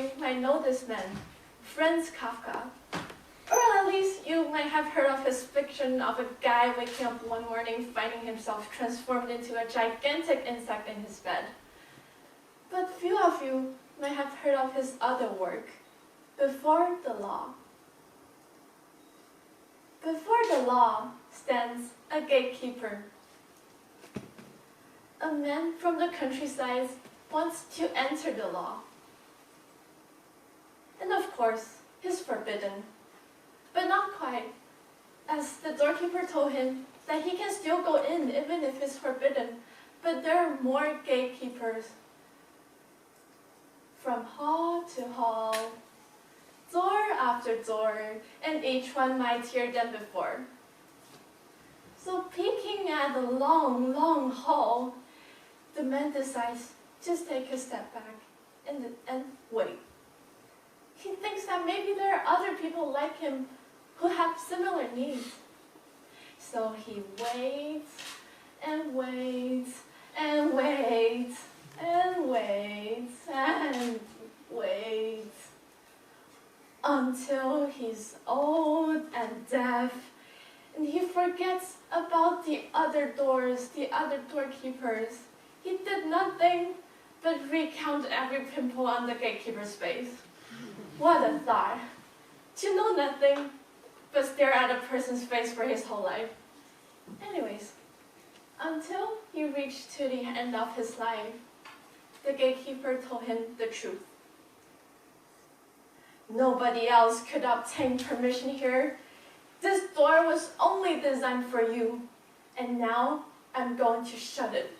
you might know this man, Franz Kafka. Or at least you might have heard of his fiction of a guy waking up one morning finding himself transformed into a gigantic insect in his bed. But few of you might have heard of his other work, Before the Law. Before the law stands a gatekeeper. A man from the countryside wants to enter the law. And of course, he's forbidden. But not quite, as the doorkeeper told him that he can still go in even if it's forbidden, but there are more gatekeepers. From hall to hall, door after door, and each one mightier than before. So peeking at the long, long hall, the man decides to take a step back and wait. He thinks that maybe there are other people like him who have similar needs. So he waits and waits and waits and waits and waits until he's old and deaf and he forgets about the other doors, the other doorkeepers. He did nothing but recount every pimple on the gatekeeper's face. What a thought! To know nothing but stare at a person's face for his whole life. Anyways, until he reached to the end of his life, the gatekeeper told him the truth. Nobody else could obtain permission here. This door was only designed for you, and now I'm going to shut it.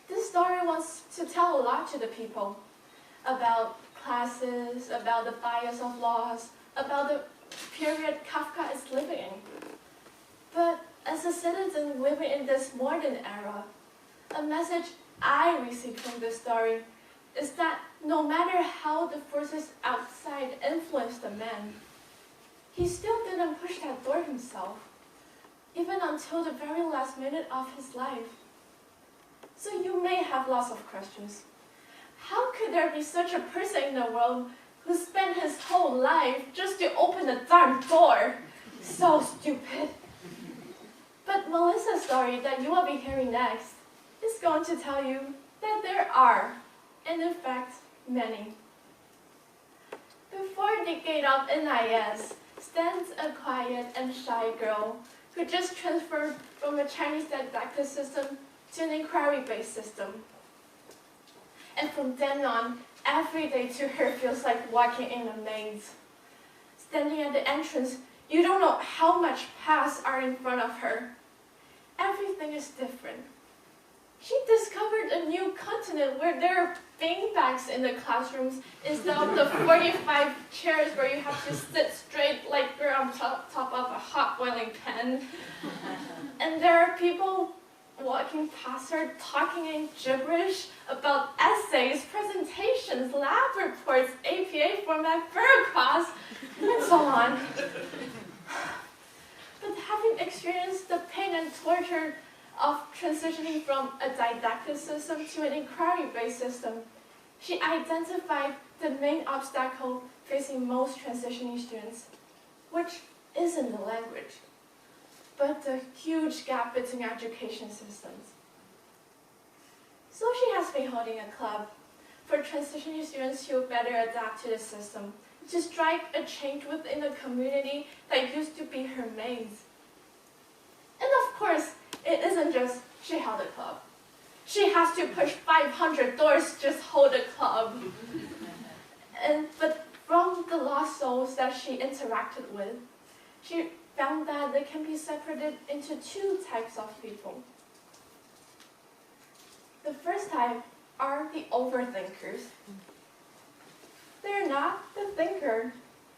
This story wants to tell a lot to the people about classes, about the bias of laws, about the period Kafka is living in. But as a citizen living in this modern era, a message I received from this story is that no matter how the forces outside influenced the man, he still didn't push that door himself, even until the very last minute of his life. So you may have lots of questions. How could there be such a person in the world who spent his whole life just to open a darn door? So stupid. But Melissa's story that you will be hearing next is going to tell you that there are, and in fact, many. Before the gate of NIS stands a quiet and shy girl who just transferred from a Chinese didactic system to an inquiry-based system. And from then on, every day to her feels like walking in a maze. Standing at the entrance, you don't know how much paths are in front of her. Everything is different. She discovered a new continent where there are beanbags in the classrooms instead of the 45 chairs where you have to sit straight like you're on top of a hot boiling pan. And there are people walking past her talking in gibberish about essays, presentations, lab reports, APA format, bureaucrats, and so on. But having experienced the pain and torture of transitioning from a didactic system to an inquiry-based system, she identified the main obstacle facing most transitioning students, which isn't the language, but the huge gap between education systems. So she has been holding a club for transitioning students who better adapt to the system, to strike a change within the community that used to be her maze. And of course, it isn't just she held a club. She has to push 500 doors to just hold a club. But from the lost souls that she interacted with, she found that they can be separated into two types of people. The first type are the overthinkers. They're not the thinker,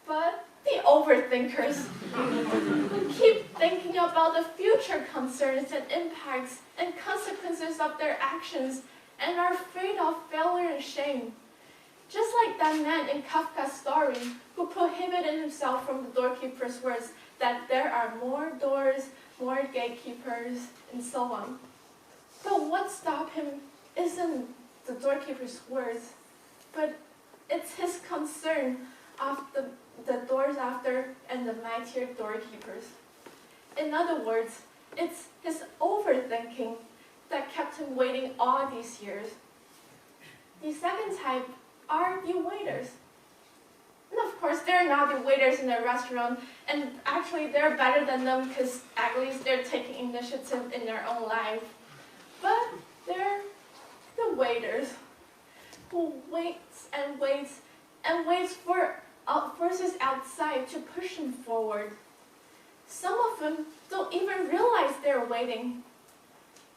but the overthinkers who keep thinking about the future concerns and impacts and consequences of their actions and are afraid of failure and shame. Just like that man in Kafka's story who prohibited himself from the doorkeeper's words that there are more doors, more gatekeepers, and so on. But what stopped him isn't the doorkeeper's words, but concern of the doors after and the mightier doorkeepers. In other words, it's his overthinking that kept him waiting all these years. The second type are the waiters. And of course, they're not the waiters in a restaurant, and actually they're better than them because at least they're taking initiative in their own life. But they're the waiters who waits and waits and waits for forces outside to push him forward. Some of them don't even realize they're waiting.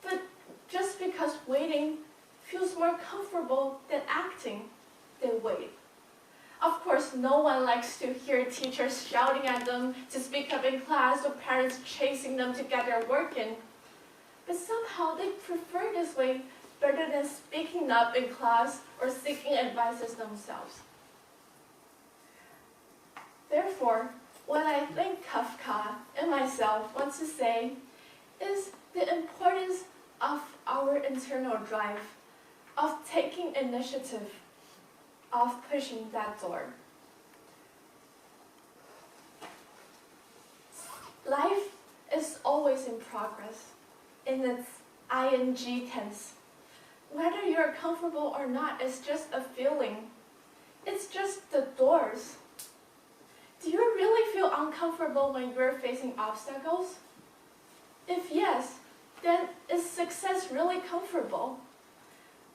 But just because waiting feels more comfortable than acting, they wait. Of course, no one likes to hear teachers shouting at them to speak up in class or parents chasing them to get their work in. But somehow they prefer this way better than speaking up in class or seeking advices themselves. Therefore, what I think Kafka and myself want to say is the importance of our internal drive, of taking initiative, of pushing that door. Life is always in progress, in its ing tense. Whether you're comfortable or not is just a feeling. It's just the doors. Do you really feel uncomfortable when you're facing obstacles? If yes, then is success really comfortable?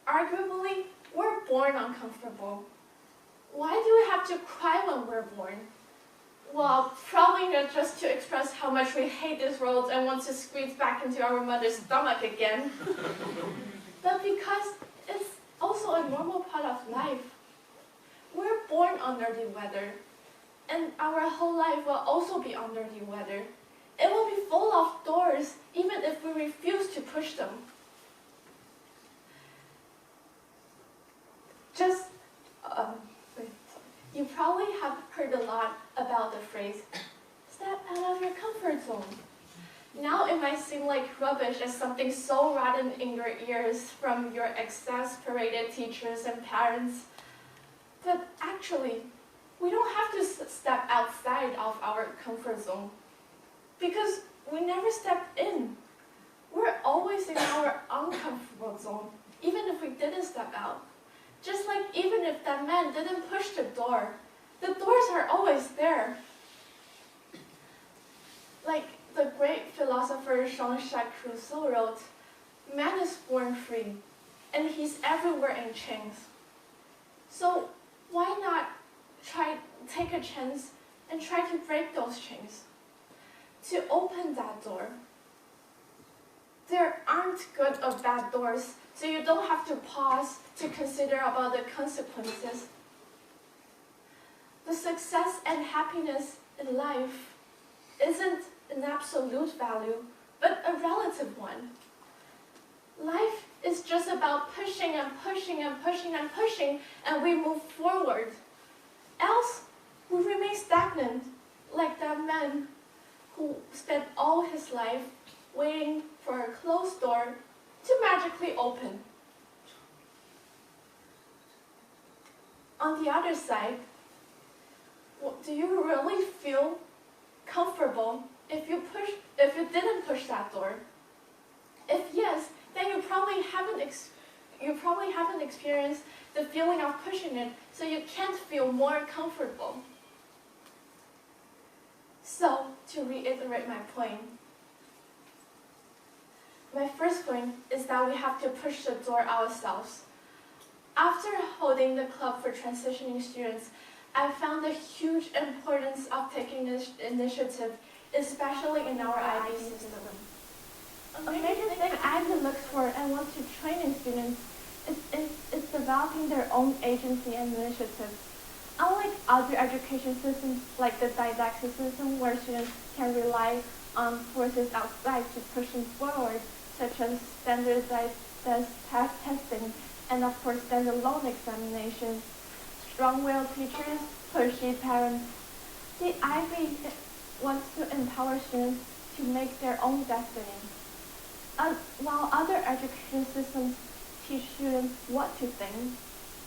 Arguably, we're born uncomfortable. Why do we have to cry when we're born? Well, probably not just to express how much we hate this world and want to squeeze back into our mother's stomach again. But because it's also a normal part of life. We're born under the weather, and our whole life will also be under the weather. It will be full of doors, even if we refuse to push them. You probably have heard a lot about the phrase, step out of your comfort zone. Now it might seem like rubbish as something so rotten in your ears from your exasperated teachers and parents. But actually, we don't have to step outside of our comfort zone because we never step in. We're always in our uncomfortable zone, even if we didn't step out. Just like even if that man didn't push the doors are always there. Like the great philosopher Jean-Jacques Rousseau wrote, man is born free, and he's everywhere in chains. So why not take a chance and try to break those chains, to open that door? There aren't good or bad doors, so you don't have to pause to consider about the consequences. The success and happiness in life isn't an absolute value, but a relative one. Life is just about pushing and pushing and pushing and pushing, and we move forward. Else, we remain stagnant, like that man who spent all his life waiting for a closed door to magically open. On the other side, do you really feel comfortable if you didn't push that door? If yes, then you probably haven't experienced the feeling of pushing it, so you can't feel more comfortable. So, to reiterate my point, my first point is that we have to push the door ourselves. After holding the club for transitioning students, I found the huge importance of taking this initiative, especially in our IB system. A major thing IB looks for and wants to train in students is developing their own agency and initiative. Unlike other education systems like the didactic system where students can rely on forces outside to push them forward, such as standardized testing and of course standalone examinations, strong-willed teachers, pushy parents, the IB wants to empower students to make their own destiny. While other education systems teach students what to think,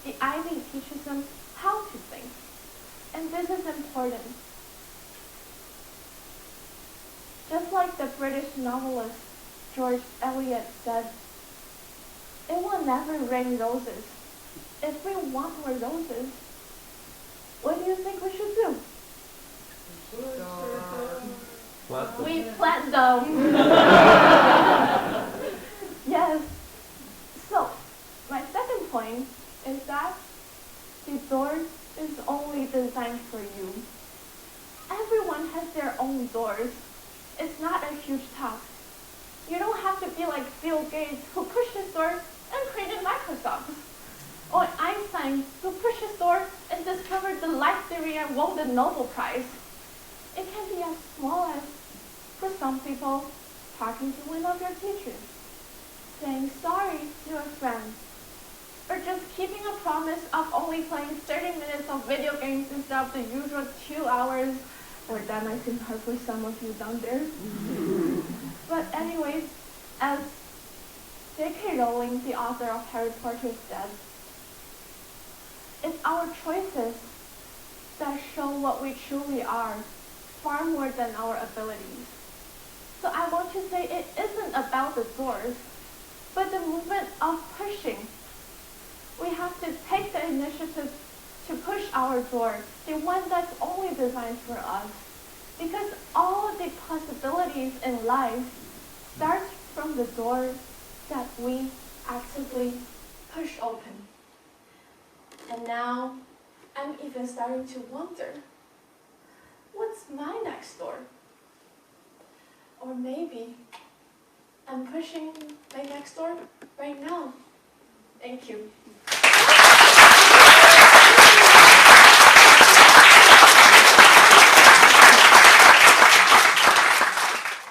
the IB teaches them how to think. And this is important. Just like the British novelist George Eliot said, it will never rain roses. If we want more roses, what do you think we should do? We plant them. Yes. So, my second point is that the door is only designed for you. Everyone has their own doors. It's not a huge task. You don't have to be like Bill Gates, who pushed his door and created Microsoft, or Einstein, who pushed his door and discovered the light theory and won the Nobel Prize. It can be as small as, for some people, talking to one of your teachers, saying sorry to a friend, or just keeping a promise of only playing 30 minutes of video games instead of the usual 2 hours, or that might seem hard for some of you down there. But anyways, as J.K. Rowling, the author of Harry Potter, said, it's our choices that show what we truly are, far more than our abilities. So I want to say it isn't about the doors, but the movement of pushing. We have to take the initiative to push our door, the one that's only designed for us. Because all of the possibilities in life start from the door that we actively push open. And now, I'm even starting to wonder, what's my next door? Or maybe I'm pushing my next door right now. Thank you.